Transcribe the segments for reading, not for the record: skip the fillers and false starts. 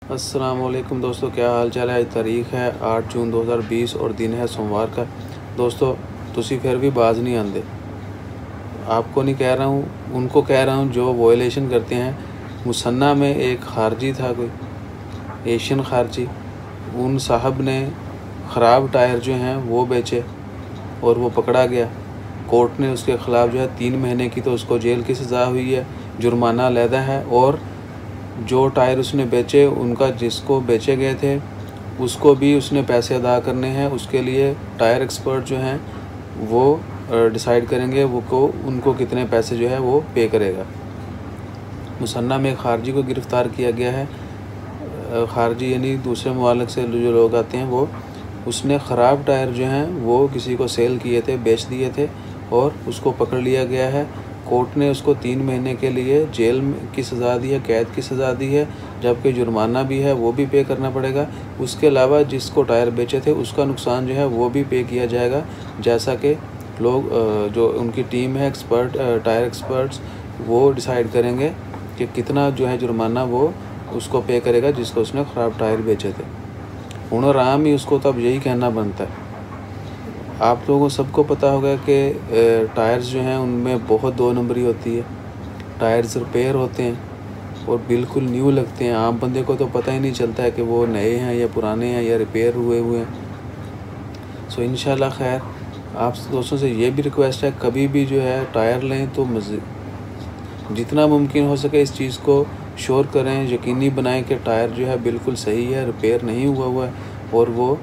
अस्सलामुअलैकुम दोस्तों, क्या हाल चाल है। आज तारीख़ है 8 जून 2020 और दिन है सोमवार का। दोस्तों तुसी फिर भी बाज नहीं आते। आपको नहीं कह रहा हूँ, उनको कह रहा हूँ जो वॉयलेशन करते हैं। मुसन्ना में एक खारजी था, कोई एशियन खारजी, उन साहब ने ख़राब टायर जो हैं वो बेचे और वो पकड़ा गया। कोर्ट ने उसके ख़िलाफ़ जो है 3 महीने की तो उसको जेल की सज़ा हुई है, जुर्माना अलहदा है। और जो टायर उसने बेचे, उनका जिसको बेचे गए थे उसको भी उसने पैसे अदा करने हैं। उसके लिए टायर एक्सपर्ट जो हैं वो डिसाइड करेंगे वो को उनको कितने पैसे जो है वो पे करेगा। मुसन्ना में खारजी को गिरफ़्तार किया गया है। खारजी यानी दूसरे मुमालिक से जो लोग आते हैं वो, उसने ख़राब टायर जो हैं वो किसी को सेल किए थे, बेच दिए थे और उसको पकड़ लिया गया है। कोर्ट ने उसको 3 महीने के लिए जेल की सज़ा दी है, कैद की सज़ा दी है, जबकि जुर्माना भी है वो भी पे करना पड़ेगा। उसके अलावा जिसको टायर बेचे थे उसका नुकसान जो है वो भी पे किया जाएगा, जैसा कि लोग जो उनकी टीम है एक्सपर्ट टायर एक्सपर्ट्स वो डिसाइड करेंगे कि कितना जो है जुर्माना वो उसको पे करेगा जिसको उसने ख़राब टायर बेचे थे। हुनर आराम ही उसको तब यही कहना बनता है। आप लोगों सबको पता होगा कि टायर्स जो हैं उनमें बहुत 2 नंबरी होती है। टायर्स रिपेयर होते हैं और बिल्कुल न्यू लगते हैं। आम बंदे को तो पता ही नहीं चलता है कि वो नए हैं या पुराने हैं या रिपेयर हुए हैं। सो इंशाल्लाह खैर, आप दोस्तों से ये भी रिक्वेस्ट है, कभी भी जो है टायर लें तो जितना मुमकिन हो सके इस चीज़ को श्योर करें, यकीनी बनाएं कि टायर जो है बिल्कुल सही है, रिपेयर नहीं हुआ है और वो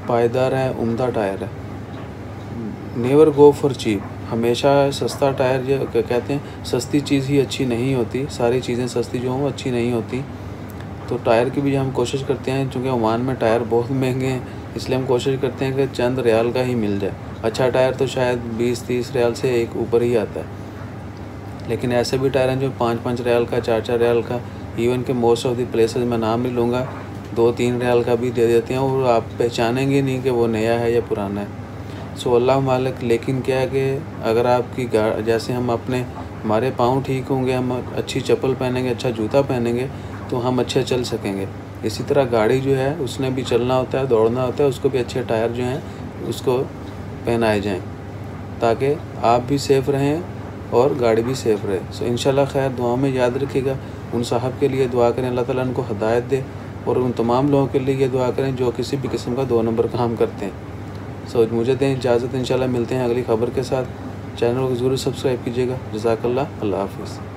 पायदार है, उम्दा टायर है। Never go for cheap. हमेशा सस्ता टायर जो कहते हैं, सस्ती चीज़ ही अच्छी नहीं होती। सारी चीज़ें सस्ती जो हों अच्छी नहीं होती। तो टायर की भी हम कोशिश करते हैं, चूँकि ओमान में टायर बहुत महंगे हैं, इसलिए हम कोशिश करते हैं कि चंद रियाल का ही मिल जाए। अच्छा टायर तो शायद 20-30 रियाल से एक ऊपर ही आता है, लेकिन ऐसे भी टायर हैं जो 5-5 रियाल का, 4-4 रियाल का, इवन के मोस्ट ऑफ द प्लेसेस मैं नाम नहीं लूँगा, 2-3 रियाल का भी दे देते हैं और आप पहचानेंगे नहीं कि वो नया है या पुराना है। सो अल्लाह मालिक। लेकिन क्या है कि अगर आपकी जैसे हम हमारे पाँव ठीक होंगे, हम अच्छी चप्पल पहनेंगे, अच्छा जूता पहनेंगे तो हम अच्छे चल सकेंगे। इसी तरह गाड़ी जो है उसने भी चलना होता है, दौड़ना होता है, उसको भी अच्छे टायर जो हैं उसको पहनाए जाएँ ताकि आप भी सेफ़ रहें और गाड़ी भी सेफ़ रहे। सो इंशाल्लाह खैर, दुआ में याद रखिएगा। उन साहब के लिए दुआ करें, अल्लाह ताला उनको हिदायत दे, और उन तमाम लोगों के लिए ये दुआ करें जो किसी भी किस्म का 2 नंबर काम करते हैं। सो मुझे दें इजाज़त, इंशाल्लाह मिलते हैं अगली ख़बर के साथ। चैनल को ज़रूर सब्सक्राइब कीजिएगा। जज़ाकल्लाह, अल्लाह हाफ़िज़।